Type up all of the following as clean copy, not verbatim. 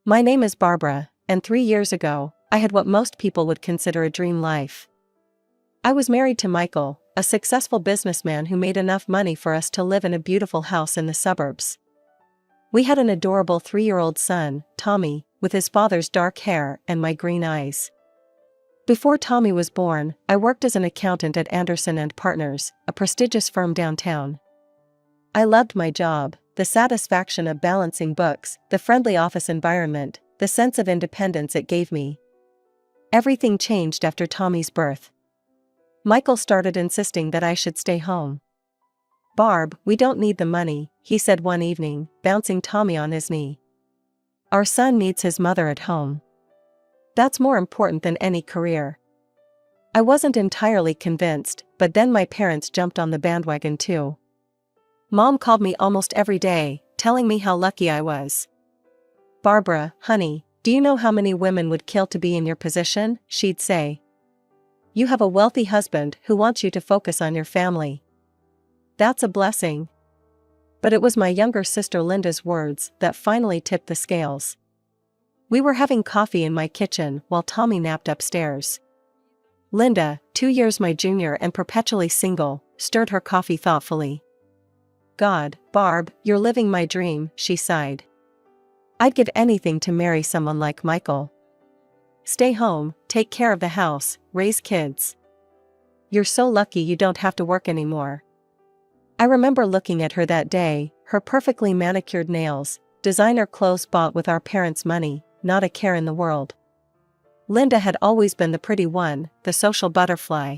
My name is Barbara, and 3 years ago, I had what most people would consider a dream life. I was married to Michael, a successful businessman who made enough money for us to live in a beautiful house in the suburbs. We had an adorable 3-year-old son, Tommy, with his father's dark hair and my green eyes. Before Tommy was born, I worked as an accountant at Anderson and Partners, a prestigious firm downtown. I loved my job, the satisfaction of balancing books, the friendly office environment, the sense of independence it gave me. Everything changed after Tommy's birth. Michael started insisting that I should stay home. "Barb, we don't need the money," he said one evening, bouncing Tommy on his knee. "Our son needs his mother at home. That's more important than any career." I wasn't entirely convinced, but then my parents jumped on the bandwagon too. Mom called me almost every day, telling me how lucky I was. "Barbara, honey, do you know how many women would kill to be in your position?" she'd say. "You have a wealthy husband who wants you to focus on your family. That's a blessing." But it was my younger sister Linda's words that finally tipped the scales. We were having coffee in my kitchen while Tommy napped upstairs. Linda, 2 years my junior and perpetually single, stirred her coffee thoughtfully. "God, Barb, you're living my dream," she sighed. "I'd give anything to marry someone like Michael. Stay home, take care of the house, raise kids. You're so lucky you don't have to work anymore." I remember looking at her that day, her perfectly manicured nails, designer clothes bought with our parents' money, not a care in the world. Linda had always been the pretty one, the social butterfly.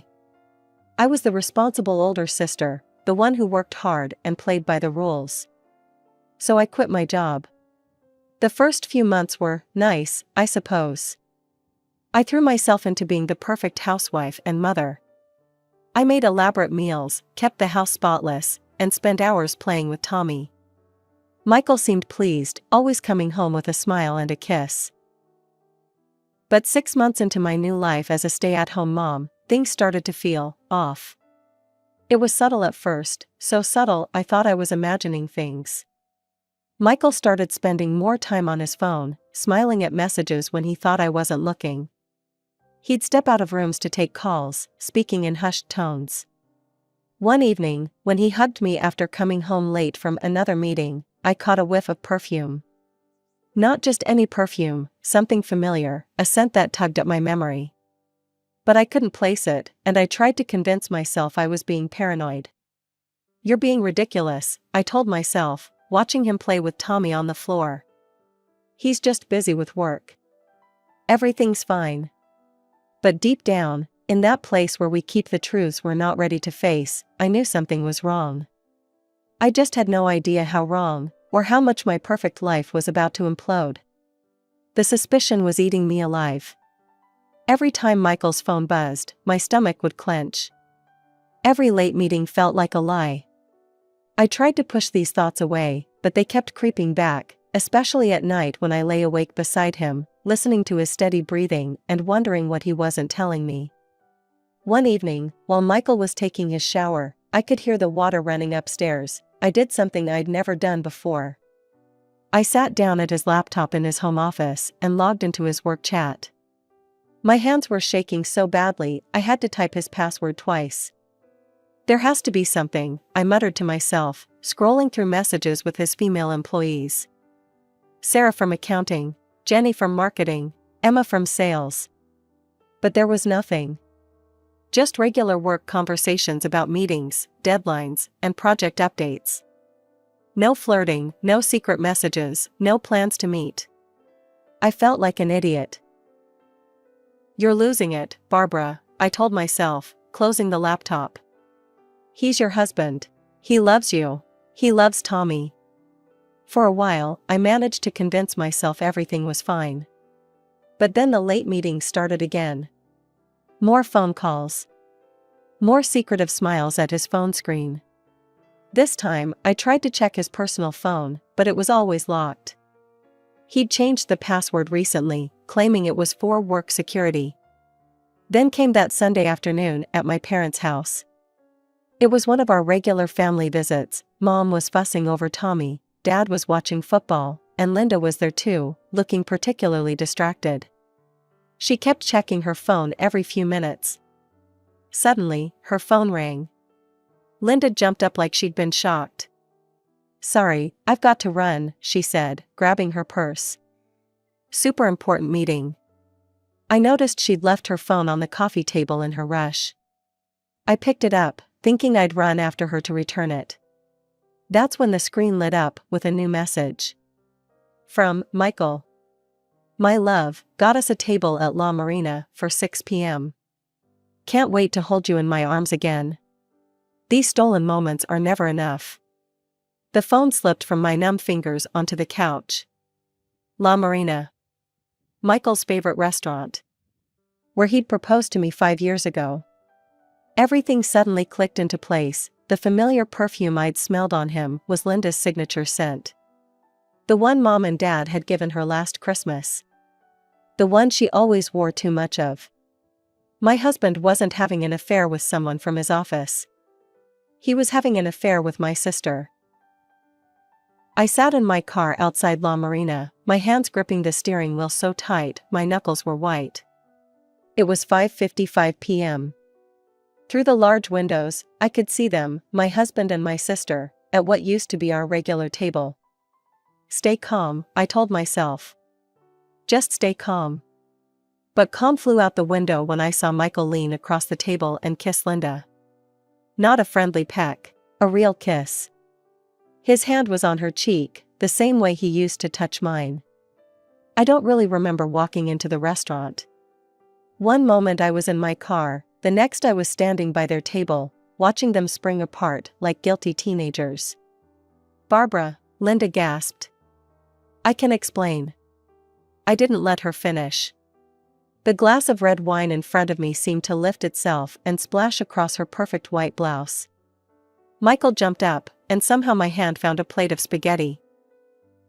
I was the responsible older sister, the one who worked hard and played by the rules. So I quit my job. The first few months were nice, I suppose. I threw myself into being the perfect housewife and mother. I made elaborate meals, kept the house spotless, and spent hours playing with Tommy. Michael seemed pleased, always coming home with a smile and a kiss. But 6 months into my new life as a stay-at-home mom, things started to feel off. It was subtle at first, so subtle I thought I was imagining things. Michael started spending more time on his phone, smiling at messages when he thought I wasn't looking. He'd step out of rooms to take calls, speaking in hushed tones. One evening, when he hugged me after coming home late from another meeting, I caught a whiff of perfume. Not just any perfume, something familiar, a scent that tugged at my memory. But I couldn't place it, and I tried to convince myself I was being paranoid. "You're being ridiculous," I told myself, watching him play with Tommy on the floor. "He's just busy with work. Everything's fine." But deep down, in that place where we keep the truths we're not ready to face, I knew something was wrong. I just had no idea how wrong, or how much my perfect life was about to implode. The suspicion was eating me alive. Every time Michael's phone buzzed, my stomach would clench. Every late meeting felt like a lie. I tried to push these thoughts away, but they kept creeping back, especially at night when I lay awake beside him, listening to his steady breathing and wondering what he wasn't telling me. One evening, while Michael was taking his shower, I could hear the water running upstairs. I did something I'd never done before. I sat down at his laptop in his home office and logged into his work chat. My hands were shaking so badly I had to type his password twice. "There has to be something," I muttered to myself, scrolling through messages with his female employees. Sarah from accounting, Jenny from marketing, Emma from sales. But there was nothing. Just regular work conversations about meetings, deadlines, and project updates. No flirting, no secret messages, no plans to meet. I felt like an idiot. "You're losing it, Barbara," I told myself, closing the laptop. "He's your husband. He loves you. He loves Tommy." For a while, I managed to convince myself everything was fine. But then the late meetings started again. More phone calls. More secretive smiles at his phone screen. This time, I tried to check his personal phone, but it was always locked. He'd changed the password recently, claiming it was for work security. Then came that Sunday afternoon at my parents' house. It was one of our regular family visits. Mom was fussing over Tommy, Dad was watching football, and Linda was there too, looking particularly distracted. She kept checking her phone every few minutes. Suddenly, her phone rang. Linda jumped up like she'd been shocked. "Sorry, I've got to run," she said, grabbing her purse. "Super important meeting." I noticed she'd left her phone on the coffee table in her rush. I picked it up, thinking I'd run after her to return it. That's when the screen lit up with a new message. From Michael. "My love, got us a table at La Marina for 6 p.m. Can't wait to hold you in my arms again. These stolen moments are never enough." The phone slipped from my numb fingers onto the couch. La Marina. Michael's favorite restaurant. Where he'd proposed to me 5 years ago. Everything suddenly clicked into place. The familiar perfume I'd smelled on him was Linda's signature scent. The one Mom and Dad had given her last Christmas. The one she always wore too much of. My husband wasn't having an affair with someone from his office. He was having an affair with my sister. I sat in my car outside La Marina, my hands gripping the steering wheel so tight my knuckles were white. It was 5:55 p.m. Through the large windows, I could see them, my husband and my sister, at what used to be our regular table. Stay calm, I told myself. Just stay calm. But calm flew out the window when I saw Michael lean across the table and kiss Linda. Not a friendly peck, a real kiss. His hand was on her cheek, the same way he used to touch mine. I don't really remember walking into the restaurant. One moment I was in my car, the next I was standing by their table, watching them spring apart like guilty teenagers. "Barbara," Linda gasped. "I can explain." I didn't let her finish. The glass of red wine in front of me seemed to lift itself and splash across her perfect white blouse. Michael jumped up, and somehow my hand found a plate of spaghetti.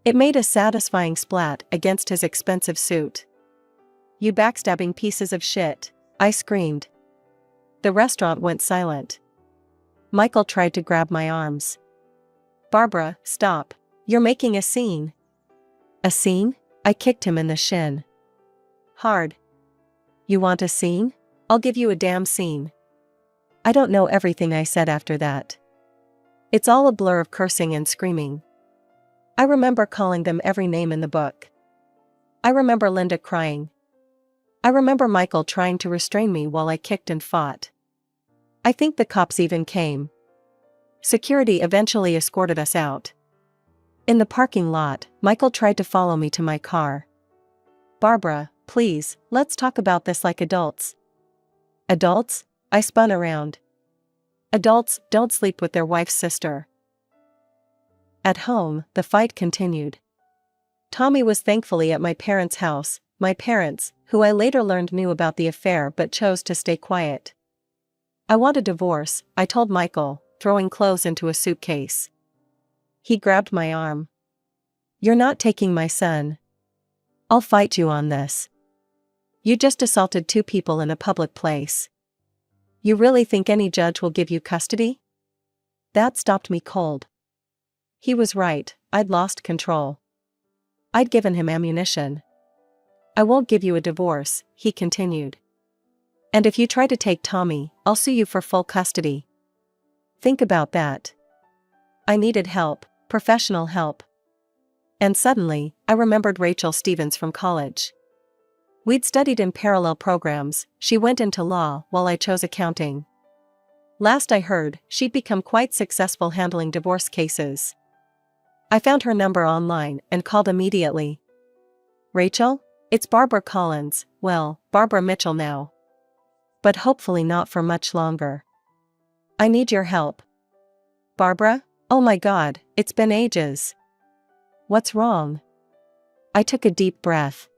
It made a satisfying splat against his expensive suit. "You backstabbing pieces of shit," I screamed. The restaurant went silent. Michael tried to grab my arms. "Barbara, stop. You're making a scene." "A scene?" I kicked him in the shin. Hard. "You want a scene? I'll give you a damn scene." I don't know everything I said after that. It's all a blur of cursing and screaming. I remember calling them every name in the book. I remember Linda crying. I remember Michael trying to restrain me while I kicked and fought. I think the cops even came. Security eventually escorted us out. In the parking lot, Michael tried to follow me to my car. "Barbara, please, let's talk about this like adults." "Adults?" I spun around. "Adults don't sleep with their wife's sister." At home, the fight continued. Tommy was thankfully at my parents' house, my parents, who I later learned knew about the affair but chose to stay quiet. "I want a divorce," I told Michael, throwing clothes into a suitcase. He grabbed my arm. "You're not taking my son. I'll fight you on this. You just assaulted 2 people in a public place. You really think any judge will give you custody?" That stopped me cold. He was right, I'd lost control. I'd given him ammunition. "I won't give you a divorce," he continued. "And if you try to take Tommy, I'll sue you for full custody. Think about that." I needed help, professional help. And suddenly, I remembered Rachel Stevens from college. We'd studied in parallel programs. She went into law while I chose accounting. Last I heard, she'd become quite successful handling divorce cases. I found her number online and called immediately. "Rachel? It's Barbara Collins, well, Barbara Mitchell now. But hopefully not for much longer. I need your help." "Barbara? Oh my God, it's been ages. What's wrong?" I took a deep breath.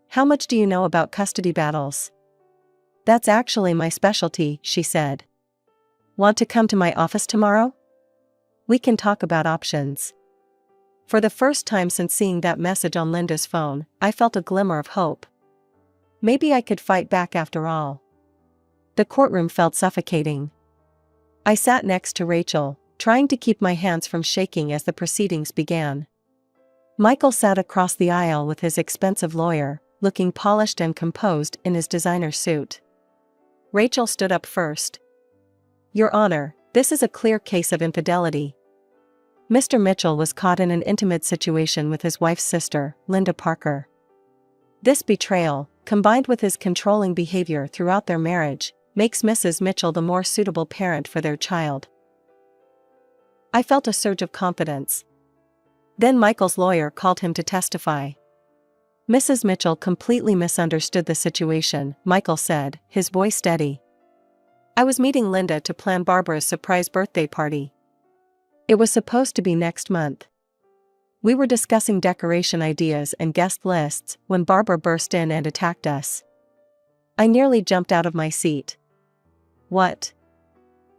"How much do you know about custody battles?" "That's actually my specialty," she said. "Want to come to my office tomorrow? We can talk about options." For the first time since seeing that message on Linda's phone, I felt a glimmer of hope. Maybe I could fight back after all. The courtroom felt suffocating. I sat next to Rachel, trying to keep my hands from shaking as the proceedings began. Michael sat across the aisle with his expensive lawyer, looking polished and composed in his designer suit. Rachel stood up first. "Your Honor, this is a clear case of infidelity. Mr. Mitchell was caught in an intimate situation with his wife's sister, Linda Parker. This betrayal, combined with his controlling behavior throughout their marriage, makes Mrs. Mitchell the more suitable parent for their child." I felt a surge of confidence. Then Michael's lawyer called him to testify. "Mrs. Mitchell completely misunderstood the situation," Michael said, his voice steady. "I was meeting Linda to plan Barbara's surprise birthday party. It was supposed to be next month. We were discussing decoration ideas and guest lists when Barbara burst in and attacked us. I nearly jumped out of my seat." "What?"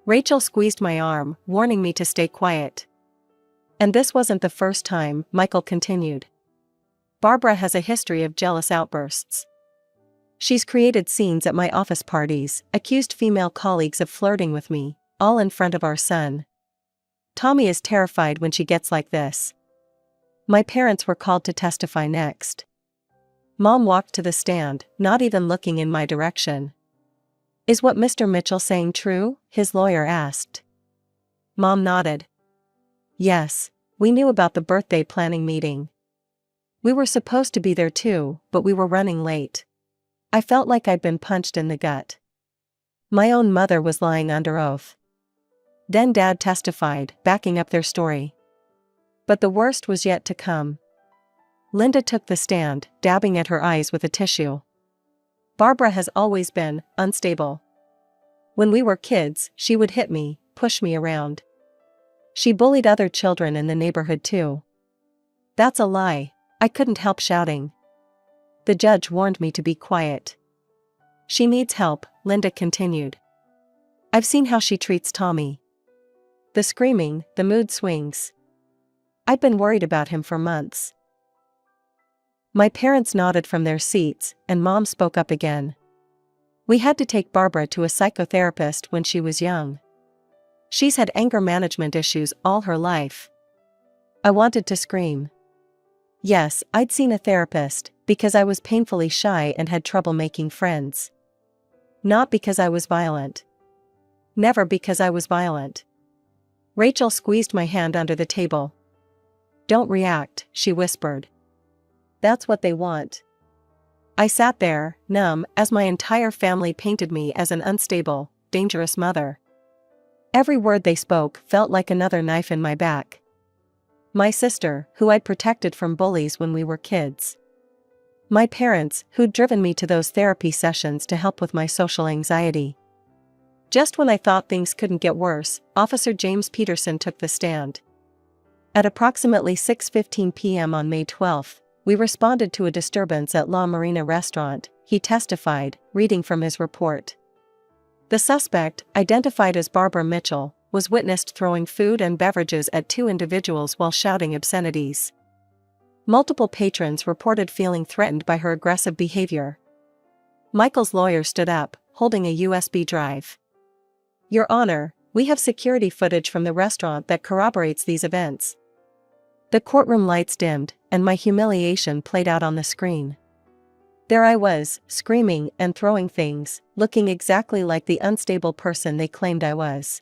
Rachel squeezed my arm, warning me to stay quiet. "And this wasn't the first time," Michael continued. "Barbara has a history of jealous outbursts. She's created scenes at my office parties, accused female colleagues of flirting with me, all in front of our son. Tommy is terrified when she gets like this." My parents were called to testify next. Mom walked to the stand, not even looking in my direction. "Is what Mr. Mitchell saying true?" his lawyer asked. Mom nodded. "Yes, we knew about the birthday planning meeting. We were supposed to be there too, but we were running late. I felt like I'd been punched in the gut. My own mother was lying under oath." Then Dad testified, backing up their story. But the worst was yet to come. Linda took the stand, dabbing at her eyes with a tissue. "Barbara has always been unstable. When we were kids, she would hit me, push me around. She bullied other children in the neighborhood too." "That's a lie," I couldn't help shouting. The judge warned me to be quiet. "She needs help," Linda continued. "I've seen how she treats Tommy. The screaming, the mood swings. I've been worried about him for months." My parents nodded from their seats, and Mom spoke up again. "We had to take Barbara to a psychotherapist when she was young. She's had anger management issues all her life." I wanted to scream. Yes, I'd seen a therapist, because I was painfully shy and had trouble making friends. Not because I was violent. Never because I was violent. Rachel squeezed my hand under the table. "Don't react," she whispered. "That's what they want." I sat there, numb, as my entire family painted me as an unstable, dangerous mother. Every word they spoke felt like another knife in my back. My sister, who I'd protected from bullies when we were kids. My parents, who'd driven me to those therapy sessions to help with my social anxiety. Just when I thought things couldn't get worse, Officer James Peterson took the stand. At approximately 6:15 p.m. on May 12, we responded to a disturbance at La Marina restaurant, he testified, reading from his report. The suspect, identified as Barbara Mitchell, was witnessed throwing food and beverages at two individuals while shouting obscenities. Multiple patrons reported feeling threatened by her aggressive behavior. Michael's lawyer stood up, holding a USB drive. "Your Honor, we have security footage from the restaurant that corroborates these events." The courtroom lights dimmed, and my humiliation played out on the screen. There I was, screaming and throwing things, looking exactly like the unstable person they claimed I was.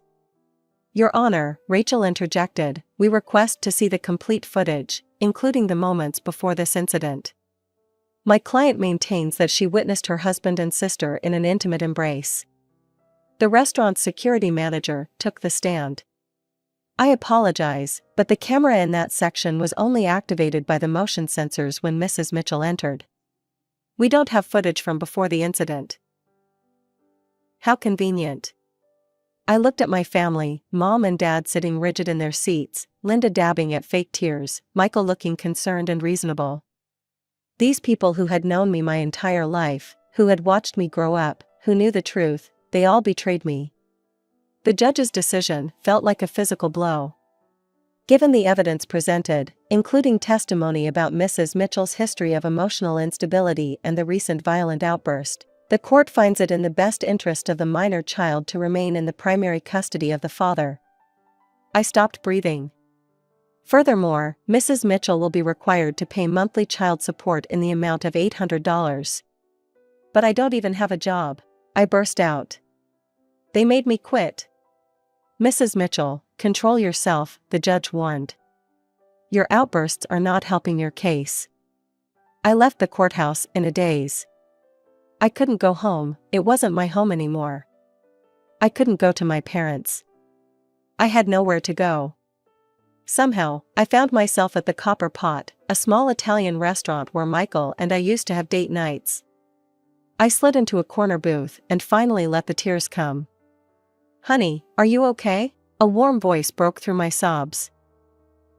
"Your Honor," Rachel interjected, "we request to see the complete footage, including the moments before this incident." My client maintains that she witnessed her husband and sister in an intimate embrace. The restaurant's security manager took the stand. "I apologize, but the camera in that section was only activated by the motion sensors when Mrs. Mitchell entered. We don't have footage from before the incident." How convenient. I looked at my family, Mom and Dad sitting rigid in their seats, Linda dabbing at fake tears, Michael looking concerned and reasonable. These people who had known me my entire life, who had watched me grow up, who knew the truth, they all betrayed me. The judge's decision felt like a physical blow. Given the evidence presented, including testimony about Mrs. Mitchell's history of emotional instability and the recent violent outburst, the court finds it in the best interest of the minor child to remain in the primary custody of the father. I stopped breathing. Furthermore, Mrs. Mitchell will be required to pay monthly child support in the amount of $800. But I don't even have a job. I burst out. They made me quit. Mrs. Mitchell, control yourself, the judge warned. Your outbursts are not helping your case. I left the courthouse in a daze. I couldn't go home, it wasn't my home anymore. I couldn't go to my parents. I had nowhere to go. Somehow, I found myself at the Copper Pot, a small Italian restaurant where Michael and I used to have date nights. I slid into a corner booth and finally let the tears come. Honey, are you okay? A warm voice broke through my sobs.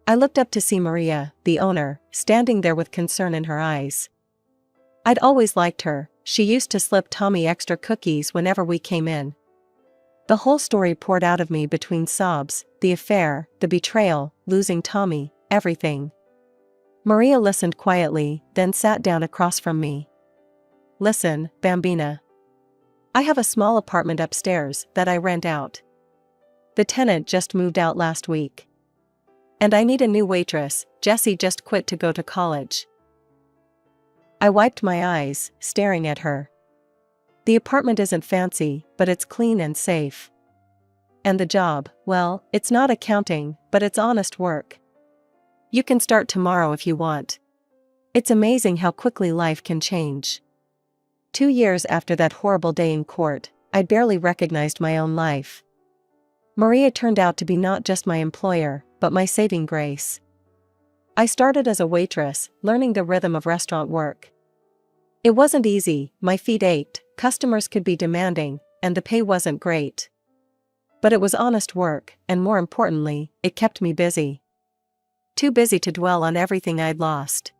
I looked up to see Maria, the owner, standing there with concern in her eyes. I'd always liked her, she used to slip Tommy extra cookies whenever we came in. The whole story poured out of me between sobs, the affair, the betrayal, losing Tommy, everything. Maria listened quietly, then sat down across from me. Listen, Bambina. I have a small apartment upstairs that I rent out. The tenant just moved out last week. And I need a new waitress, Jessie just quit to go to college. I wiped my eyes, staring at her. The apartment isn't fancy, but it's clean and safe. And the job, well, it's not accounting, but it's honest work. You can start tomorrow if you want. It's amazing how quickly life can change. 2 years after that horrible day in court, I'd barely recognized my own life. Maria turned out to be not just my employer, but my saving grace. I started as a waitress, learning the rhythm of restaurant work. It wasn't easy, my feet ached, customers could be demanding, and the pay wasn't great. But it was honest work, and more importantly, it kept me busy. Too busy to dwell on everything I'd lost.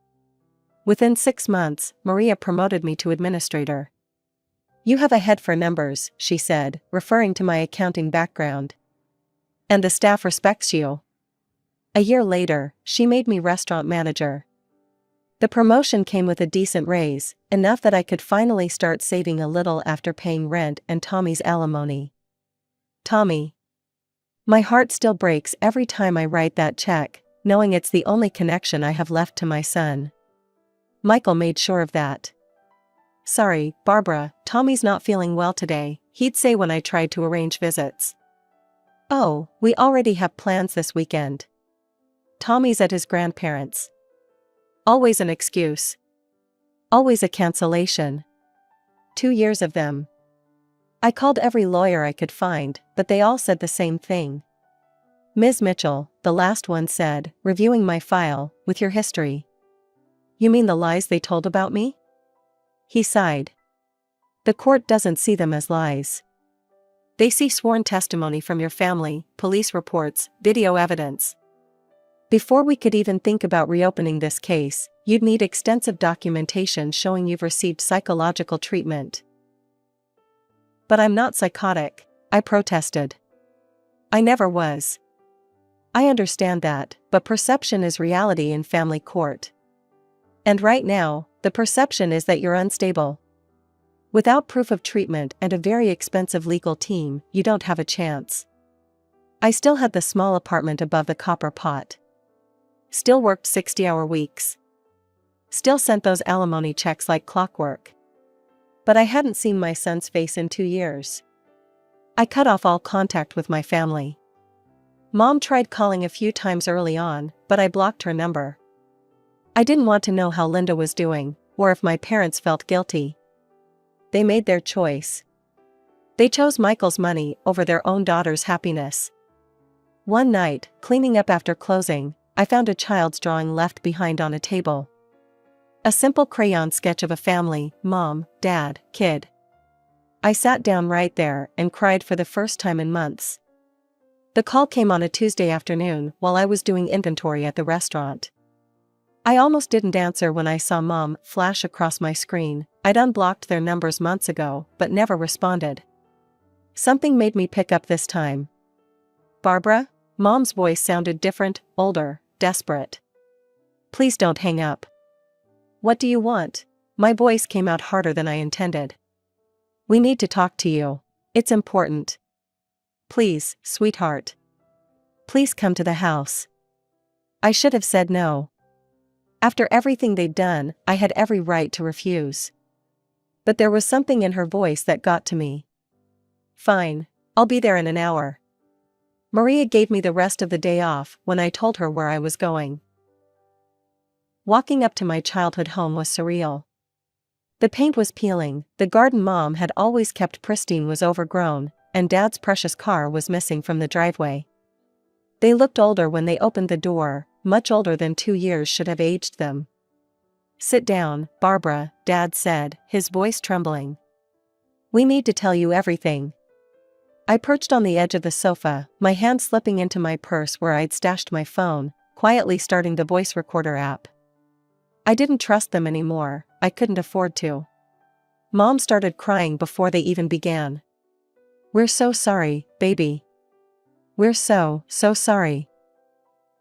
Within 6 months, Maria promoted me to administrator. You have a head for numbers, she said, referring to my accounting background. And the staff respects you. A year later, she made me restaurant manager. The promotion came with a decent raise, enough that I could finally start saving a little after paying rent and Tommy's alimony. Tommy. My heart still breaks every time I write that check, knowing it's the only connection I have left to my son. Michael made sure of that. Sorry, Barbara, Tommy's not feeling well today, he'd say when I tried to arrange visits. Oh, we already have plans this weekend. Tommy's at his grandparents'. Always an excuse. Always a cancellation. 2 years of them. I called every lawyer I could find, but they all said the same thing. Ms. Mitchell, the last one said, reviewing my file, with your history. You mean the lies they told about me? He sighed. The court doesn't see them as lies. They see sworn testimony from your family, police reports, video evidence. Before we could even think about reopening this case, you'd need extensive documentation showing you've received psychological treatment. But I'm not psychotic, I protested. I never was. I understand that, but perception is reality in family court. And right now, the perception is that you're unstable. Without proof of treatment and a very expensive legal team, you don't have a chance. I still had the small apartment above the Copper Pot. Still worked 60-hour weeks. Still sent those alimony checks like clockwork. But I hadn't seen my son's face in 2 years. I cut off all contact with my family. Mom tried calling a few times early on, but I blocked her number. I didn't want to know how Linda was doing, or if my parents felt guilty. They made their choice. They chose Michael's money over their own daughter's happiness. One night, cleaning up after closing, I found a child's drawing left behind on a table. A simple crayon sketch of a family, mom, dad, kid. I sat down right there and cried for the first time in months. The call came on a Tuesday afternoon while I was doing inventory at the restaurant. I almost didn't answer when I saw Mom flash across my screen. I'd unblocked their numbers months ago, but never responded. Something made me pick up this time. Barbara? Mom's voice sounded different, older, desperate. Please don't hang up. What do you want? My voice came out harder than I intended. We need to talk to you. It's important. Please, sweetheart. Please come to the house. I should have said no. After everything they'd done, I had every right to refuse. But there was something in her voice that got to me. Fine. I'll be there in an hour. Maria gave me the rest of the day off when I told her where I was going. Walking up to my childhood home was surreal. The paint was peeling, the garden Mom had always kept pristine was overgrown, and Dad's precious car was missing from the driveway. They looked older when they opened the door, much older than 2 years should have aged them. "Sit down, Barbara," Dad said, his voice trembling. "We need to tell you everything." I perched on the edge of the sofa, my hand slipping into my purse where I'd stashed my phone, quietly starting the voice recorder app. I didn't trust them anymore, I couldn't afford to. Mom started crying before they even began. "We're so sorry, baby. We're so sorry."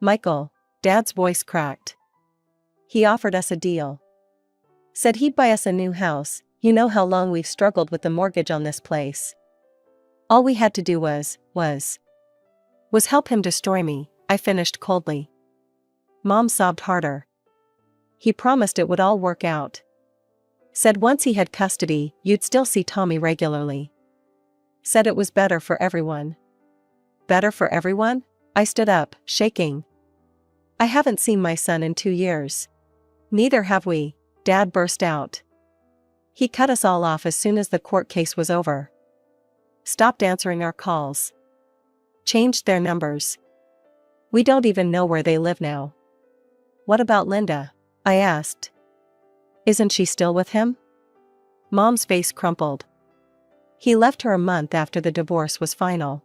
"Michael," Dad's voice cracked. "He offered us a deal. Said he'd buy us a new house. You know how long we've struggled with the mortgage on this place. All we had to do was help him destroy me," I finished coldly. Mom sobbed harder. "He promised it would all work out. Said once he had custody, you'd still see Tommy regularly. Said it was better for everyone." "Better for everyone?" I stood up, shaking. "I haven't seen my son in 2 years. Neither have we," Dad burst out. "He cut us all off as soon as the court case was over. Stopped answering our calls. Changed their numbers. We don't even know where they live now." "What about Linda?" I asked. "Isn't she still with him?" Mom's face crumpled. "He left her a month after the divorce was final.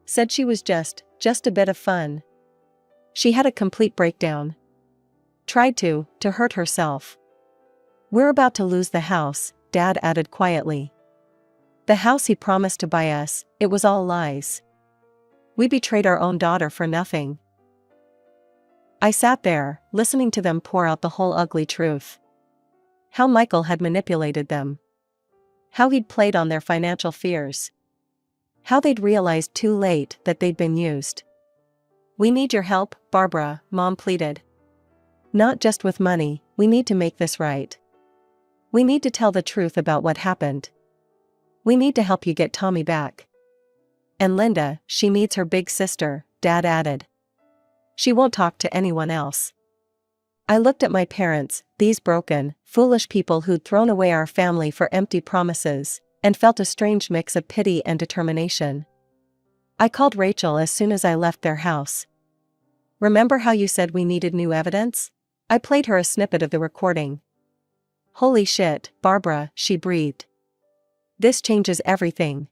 Said she was just a bit of fun. She had a complete breakdown. Tried to hurt herself." "We're about to lose the house," Dad added quietly. "The house he promised to buy us, it was all lies. We betrayed our own daughter for nothing." I sat there, listening to them pour out the whole ugly truth. How Michael had manipulated them. How he'd played on their financial fears. How they'd realized too late that they'd been used. "We need your help, Barbara," Mom pleaded. "Not just with money, we need to make this right. We need to tell the truth about what happened. We need to help you get Tommy back. And Linda, she needs her big sister," Dad added. "She won't talk to anyone else." I looked at my parents, these broken, foolish people who'd thrown away our family for empty promises, and felt a strange mix of pity and determination. I called Rachel as soon as I left their house. "Remember how you said we needed new evidence?" I played her a snippet of the recording. "Holy shit, Barbara," she breathed. "This changes everything.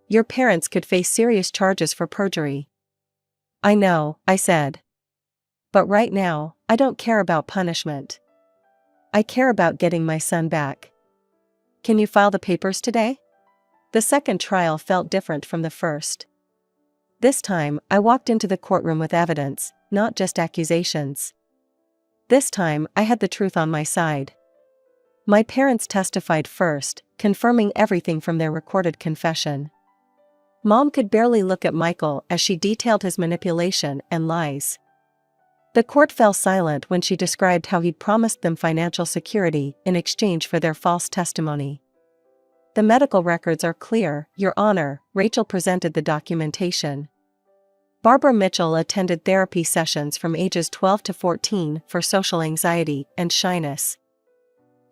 Your parents could face serious charges for perjury." "I know," I said. "But right now, I don't care about punishment. I care about getting my son back. Can you file the papers today?" The second trial felt different from the first. This time, I walked into the courtroom with evidence, not just accusations. This time, I had the truth on my side. My parents testified first, confirming everything from their recorded confession. Mom could barely look at Michael as she detailed his manipulation and lies. The court fell silent when she described how he'd promised them financial security in exchange for their false testimony. "The medical records are clear, Your Honor," Rachel presented the documentation. Barbara Mitchell attended therapy sessions from ages 12 to 14 for social anxiety and shyness.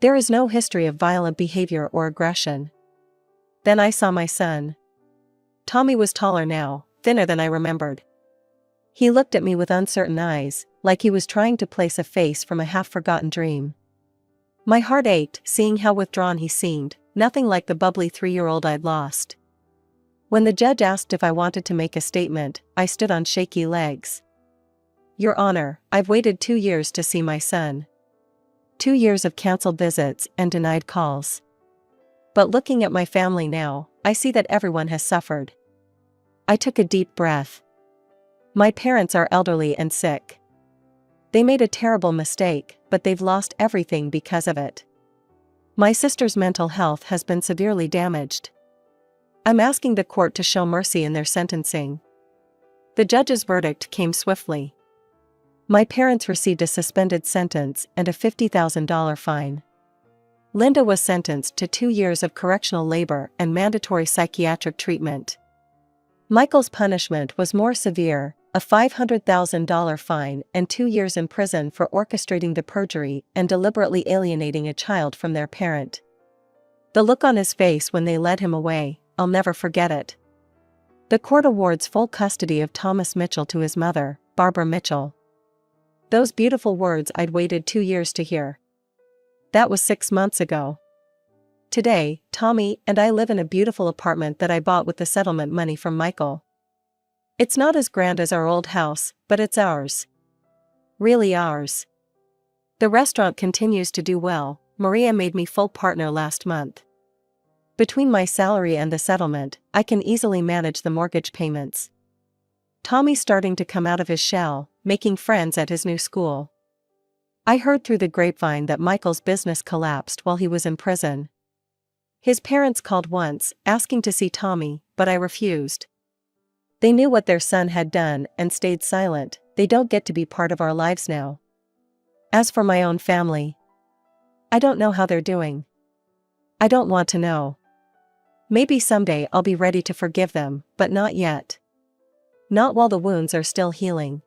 There is no history of violent behavior or aggression. Then I saw my son. Tommy was taller now, thinner than I remembered. He looked at me with uncertain eyes, like he was trying to place a face from a half-forgotten dream. My heart ached, seeing how withdrawn he seemed, nothing like the bubbly 3-year-old I'd lost. When the judge asked if I wanted to make a statement, I stood on shaky legs. "Your Honor, I've waited 2 years to see my son. 2 years of canceled visits and denied calls. But looking at my family now, I see that everyone has suffered." I took a deep breath. My parents are elderly and sick. They made a terrible mistake, but they've lost everything because of it. My sister's mental health has been severely damaged. I'm asking the court to show mercy in their sentencing. The judge's verdict came swiftly. My parents received a suspended sentence and a $50,000 fine. Linda was sentenced to 2 years of correctional labor and mandatory psychiatric treatment. Michael's punishment was more severe, a $500,000 fine and 2 years in prison for orchestrating the perjury and deliberately alienating a child from their parent. The look on his face when they led him away, I'll never forget it. The court awards full custody of Thomas Mitchell to his mother, Barbara Mitchell. Those beautiful words I'd waited 2 years to hear. That was 6 months ago. Today, Tommy and I live in a beautiful apartment that I bought with the settlement money from Michael. It's not as grand as our old house, but it's ours. Really ours. The restaurant continues to do well. Maria made me full partner last month. Between my salary and the settlement, I can easily manage the mortgage payments. Tommy's starting to come out of his shell, making friends at his new school. I heard through the grapevine that Michael's business collapsed while he was in prison. His parents called once, asking to see Tommy, but I refused. They knew what their son had done and stayed silent. They don't get to be part of our lives now. As for my own family, I don't know how they're doing. I don't want to know. Maybe someday I'll be ready to forgive them, but not yet. Not while the wounds are still healing.